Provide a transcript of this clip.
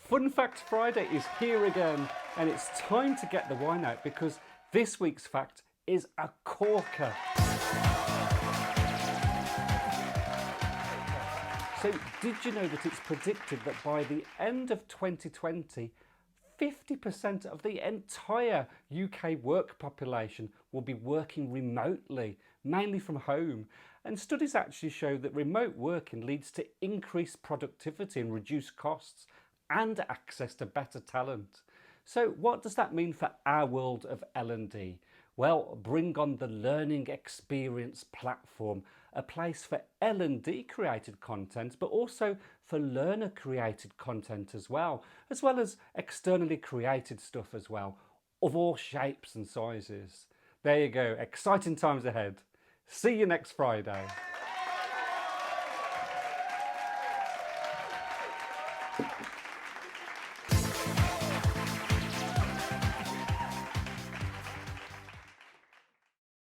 Fun Fact Friday is here again, and it's time to get the wine out because this week's fact is a corker. So did you know that it's predicted that by the end of 2020, 50% of the entire UK work population will be working remotely, mainly from home. And studies actually show that remote working leads to increased productivity and reduced costs and access to better talent. So what does that mean for our world of L&D? Well, bring on the Learning Experience platform, a place for L&D created content, but also for learner created content as well as externally created stuff as well, of all shapes and sizes. There you go, exciting times ahead. See you next Friday.